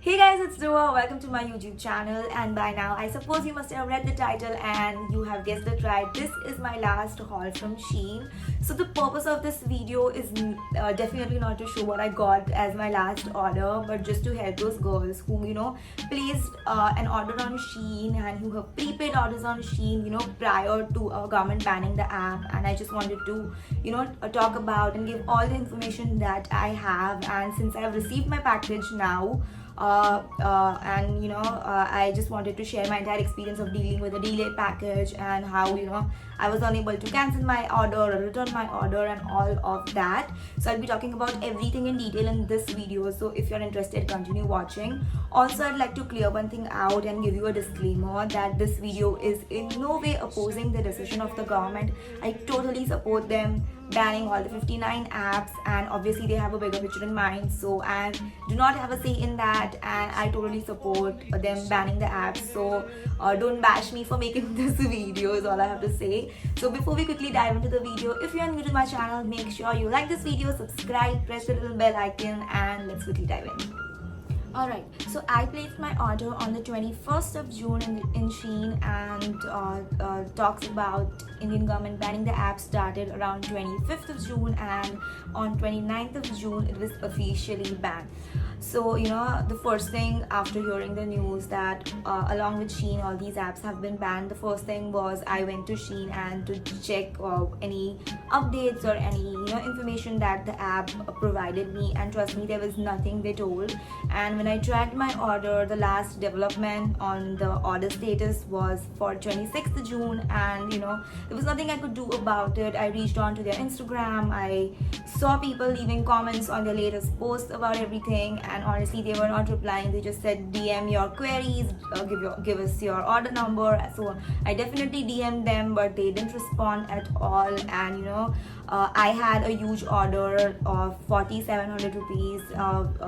Hey guys, it's Dua. Welcome to my YouTube channel. And by now, I suppose you must have read the title and you have guessed it right. This is my last haul from Shein. So the purpose of this video is definitely not to show what I got as my last order, but just to help those girls who placed an order on Shein and who have prepaid orders on Shein prior to government banning the app. And I just wanted to talk about and give all the information that I have. And since I've received my package now, I just wanted to share my entire experience of dealing with a delayed package and how I was unable to cancel my order or return my order and all of that. So I'll be talking about everything in detail in this video, so if you're interested, continue watching. Also, I'd like to clear one thing out and give you a disclaimer that this video is in no way opposing the decision of the government. I totally support them banning all the 59 apps, and obviously they have a bigger picture in mind, so I do not have a say in that, and I totally support them banning the apps. So don't bash me for making this video is all I have to say. So before we quickly dive into the video, if you are new to my channel, make sure you like this video, subscribe, press the little bell icon, and let's quickly dive in. Alright, so I placed my order on the 21st of June in Shein, and talks about Indian government banning the app started around 25th of June, and on 29th of June it was officially banned. So the first thing after hearing the news that along with Shein all these apps have been banned, the first thing was I went to Shein and to check any updates or any information that the app provided me, and trust me, there was nothing they told. And when I tracked my order, the last development on the order status was for 26th June, and there was nothing I could do about it. I reached on to their Instagram, I saw people leaving comments on their latest posts about everything, and honestly they were not replying. They just said DM your queries, give us your order number. So I definitely DM'd them, but they didn't respond at all. And I had a huge order of 4,700 rupees,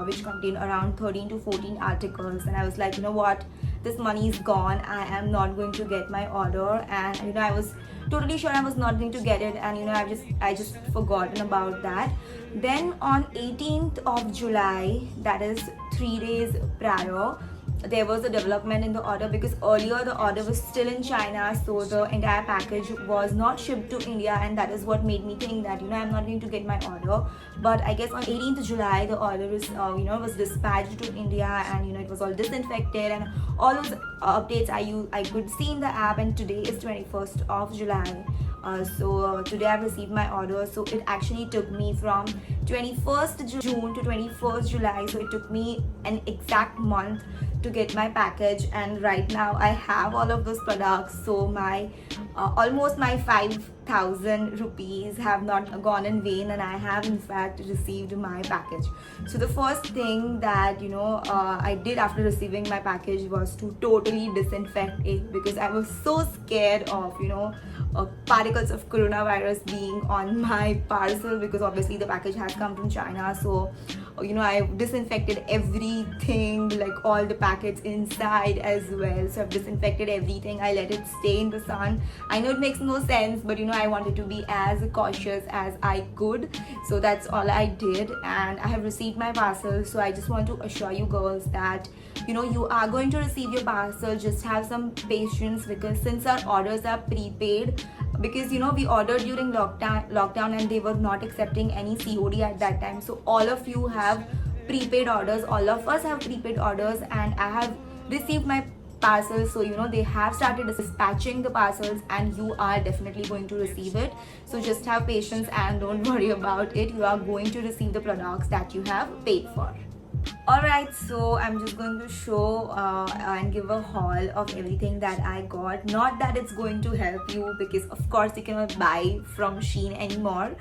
which contained around 13 to 14 articles, and I was like, what, this money is gone, I am not going to get my order. And I was totally sure I was not going to get it, and I just forgotten about that. Then on 18th of July, that is 3 days prior, there was a development in the order, because earlier the order was still in China, so the entire package was not shipped to India, and that is what made me think that I'm not going to get my order. But I guess on 18th July the order was was dispatched to India, and it was all disinfected and all those updates I could see in the app. And today is 21st of July. So today I've received my order. So it actually took me from 21st June to 21st July, so it took me an exact month to get my package. And right now I have all of those products, so my almost my 5,000 rupees have not gone in vain, and I have in fact received my package. So the first thing that I did after receiving my package was to totally disinfect it, because I was so scared of particles of coronavirus being on my parcel, because obviously the package has come from China. So I disinfected everything, like all the packets inside as well. So I've disinfected everything, I let it stay in the sun. I know it makes no sense, but I wanted to be as cautious as I could, so that's all I did. And I have received my parcel, so I just want to assure you girls that you are going to receive your parcel. Just have some patience, because since our orders are prepaid, because we ordered during lockdown and they were not accepting any COD at that time. So all of you have prepaid orders, all of us have prepaid orders, and I have received my parcels. So they have started dispatching the parcels, and you are definitely going to receive it. So just have patience and don't worry about it. You are going to receive the products that you have paid for. Alright, so I'm just going to show and give a haul of everything that I got. Not that it's going to help you, because of course you cannot buy from Shein anymore.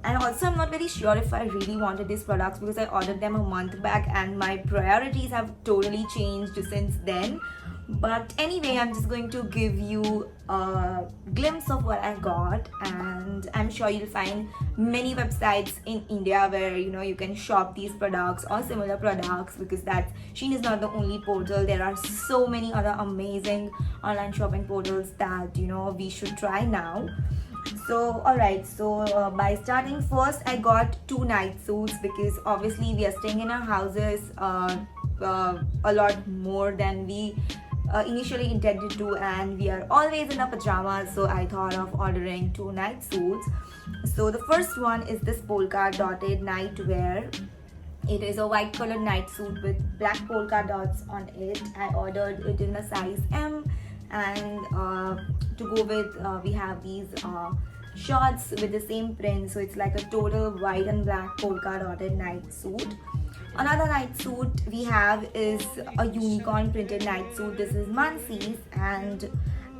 And also I'm not very sure if I really wanted these products, because I ordered them a month back and my priorities have totally changed since then. But anyway, I'm just going to give you a glimpse of what I got, and I'm sure you'll find many websites in India where you can shop these products or similar products, because Shein is not the only portal. There are so many other amazing online shopping portals that we should try now. So alright, so by starting first, I got two night suits because obviously we are staying in our houses a lot more than we initially intended to, and we are always in our pajamas. So I thought of ordering two night suits. So the first one is this polka dotted nightwear. It is a white colored night suit with black polka dots on it. I ordered it in a size M, and to go with, we have these shorts with the same print. So it's like a total white and black polka dotted night suit. Another night suit we have is a unicorn printed night suit. This is Mansi's, and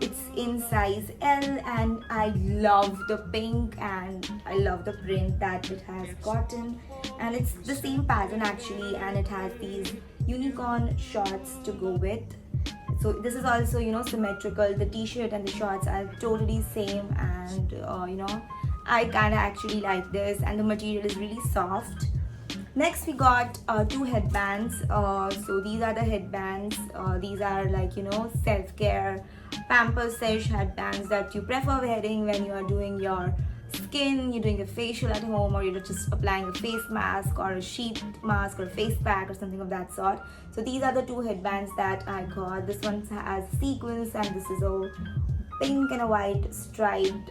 it's in size L, and I love the pink and I love the print that it has gotten, and it's the same pattern actually, and it has these unicorn shorts to go with. So this is also, you know, symmetrical. The t-shirt and the shorts are totally same, and you know, I kind of actually like this, and the material is really soft. Next we got two headbands. So these are the headbands. These are like, you know, self-care pamper sesh headbands that you prefer wearing when you are doing your skin, you're doing a facial at home, or you're just applying a face mask or a sheet mask or a face pack or something of that sort. So these are the two headbands that I got. This one has sequins, and this is a pink and a white striped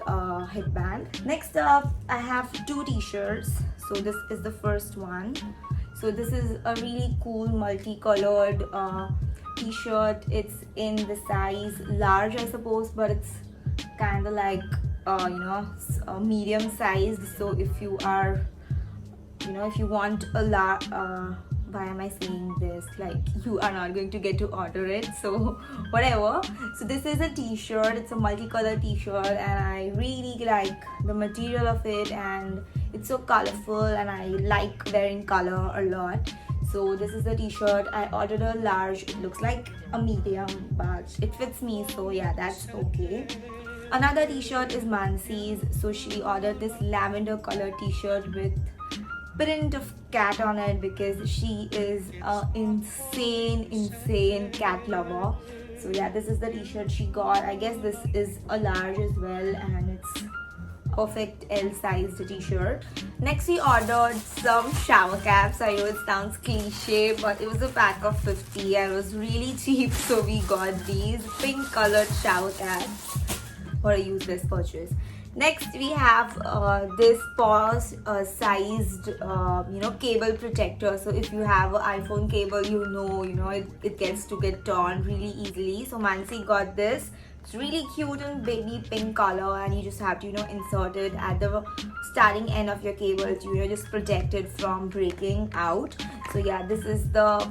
headband. Next up, I have two t-shirts. So this is the first one. So this is a really cool multicolored t-shirt. It's in the size large, I suppose, but it's kind of like you know, medium sized. So if you are, you know, if you want a large, why am I saying this? Like, you are not going to get to order it, so whatever. So this is a t-shirt. It's a multicolored t-shirt, and I really like the material of it, and it's so colorful, and I like wearing color a lot. So this is the t-shirt. I ordered a large. It looks like a medium, but it fits me, so yeah, that's okay. Another t-shirt is Mansi's. So she ordered this lavender color t-shirt with print of cat on it because she is a insane cat lover. So yeah, this is the t-shirt she got. I guess this is a large as well, and it's perfect L sized t-shirt. Next we ordered some shower caps. I know it sounds cliche, but it was a pack of 50 and it was really cheap, so we got these pink colored shower caps for a useless purchase. Next we have this paws sized you know, cable protector. So if you have an iPhone cable, you know it gets to get torn really easily. So Mansi got this. It's really cute in baby pink color, and you just have to, you know, insert it at the starting end of your cable to, you know, just protect it from breaking out. So yeah, this is the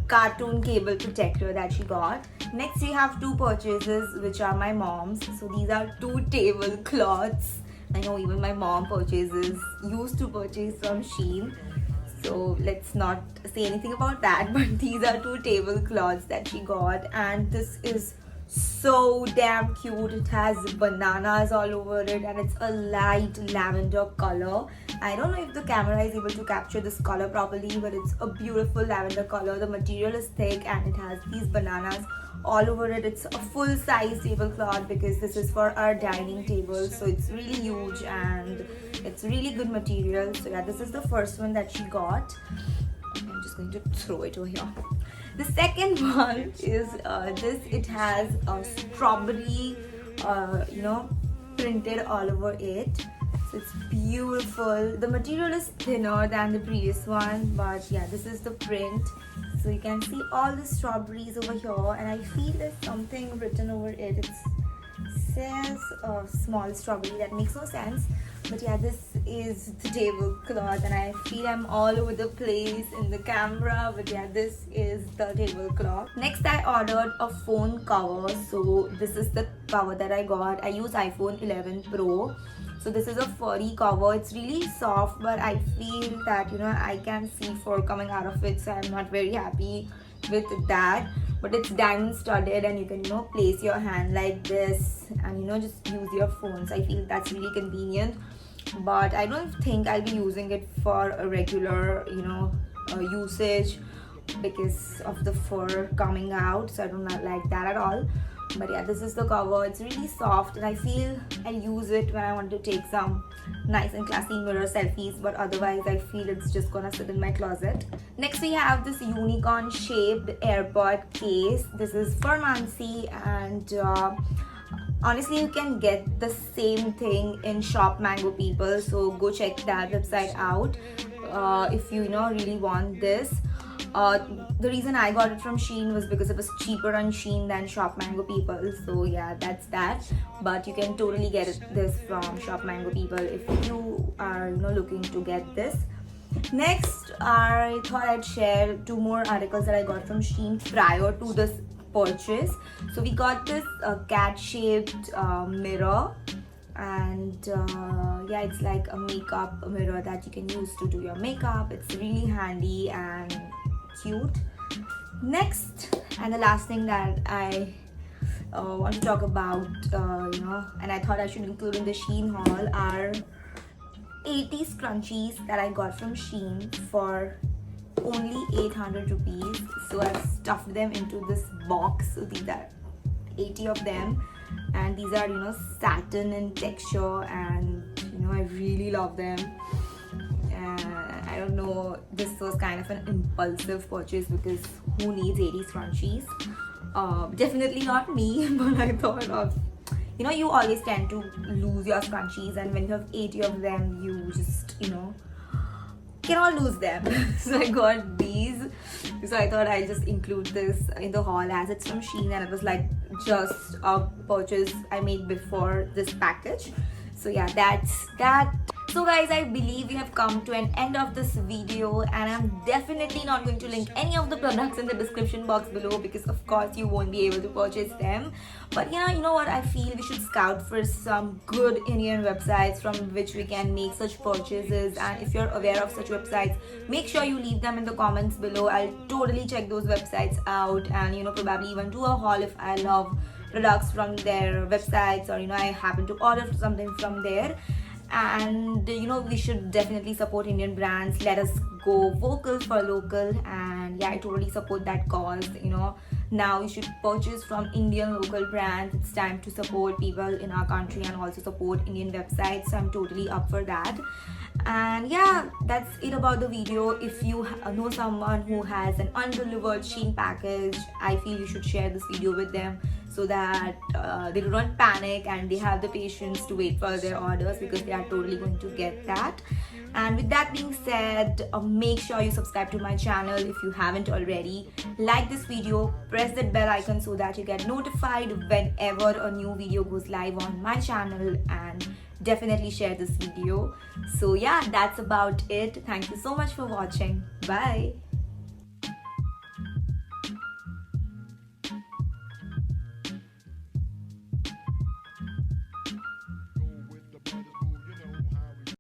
cartoon cable protector that she got. Next we have two purchases which are my mom's. So these are two tablecloths. I know even my mom used to purchase from Shein, so let's not say anything about that, but these are two tablecloths that she got, and this is so damn cute. It has bananas all over it, and it's a light lavender color. I don't know if the camera is able to capture this color properly, but it's a beautiful lavender color. The material is thick and it has these bananas all over it. It's a full size tablecloth because this is for our dining table, so it's really huge and it's really good material. So yeah, this is the first one that she got. I'm just going to throw it over here. The second one is this. It has a strawberry you know, printed all over it. So it's beautiful. The material is thinner than the previous one, but yeah, this is the print. So you can see all the strawberries over here, and I feel there's something written over it. It says small strawberry. That makes no sense, but yeah, this is the tablecloth, and I feel I'm all over the place in the camera, but yeah, this is the tablecloth. Next I ordered a phone cover. So this is the cover that I got. I use iPhone 11 Pro. So this is a furry cover. It's really soft, but I feel that, you know, I can see fur coming out of it, so I'm not very happy with that. But it's diamond studded, and you can, you know, place your hand like this and, you know, just use your phone. So I feel that's really convenient, but I don't think I'll be using it for a regular, you know, usage because of the fur coming out. So I don't like that at all. But yeah, this is the cover. It's really soft and I feel I'll use it when I want to take some nice and classy mirror selfies, but otherwise I feel it's just gonna sit in my closet. Next we have this unicorn shaped AirPod case. This is for Mansi, and honestly you can get the same thing in Shop Mango people, so go check that website out if you really want this. The reason I got it from Shein was because it was cheaper on Shein than Shop Mango people. So yeah, that's that. But you can totally get this from Shop Mango people if you are looking to get this. Next, I thought I'd share 2 more articles that I got from Shein prior to this purchase. So we got this cat-shaped mirror, and yeah, it's like a makeup mirror that you can use to do your makeup. It's really handy and cute. Next, and the last thing that I want to talk about, and I thought I should include in the Shein haul, are 80 scrunchies that I got from Shein for only 800 rupees. So I've stuffed them into this box. So these are 80 of them, and these are satin in texture, and I really love them. I don't know, this was kind of an impulsive purchase because who needs 80 scrunchies? Definitely not me, but I thought of, you always tend to lose your scrunchies, and when you have 80 of them, you just, cannot lose them. So I got these. So I thought I'll just include this in the haul as it's from Shein, and it was like just a purchase I made before this package. So yeah, that's that. So guys, I believe we have come to an end of this video, and I'm definitely not going to link any of the products in the description box below because of course you won't be able to purchase them. But yeah, you know what, I feel we should scout for some good Indian websites from which we can make such purchases, and if you're aware of such websites, make sure you leave them in the comments below. I'll totally check those websites out, and probably even do a haul if I love products from their websites, or I happen to order something from there. And we should definitely support Indian brands. Let us go vocal for local, and yeah, I totally support that cause. Now we should purchase from Indian local brands. It's time to support people in our country and also support Indian websites, so I'm totally up for that. And yeah, that's it about the video. If you know someone who has an undelivered Shein package, I feel you should share this video with them so that they do not panic and they have the patience to wait for their orders, because they are totally going to get that. And with that being said, make sure you subscribe to my channel if you haven't already. Like this video, press that bell icon so that you get notified whenever a new video goes live on my channel, and definitely share this video. So yeah, that's about it. Thank you so much for watching. Bye.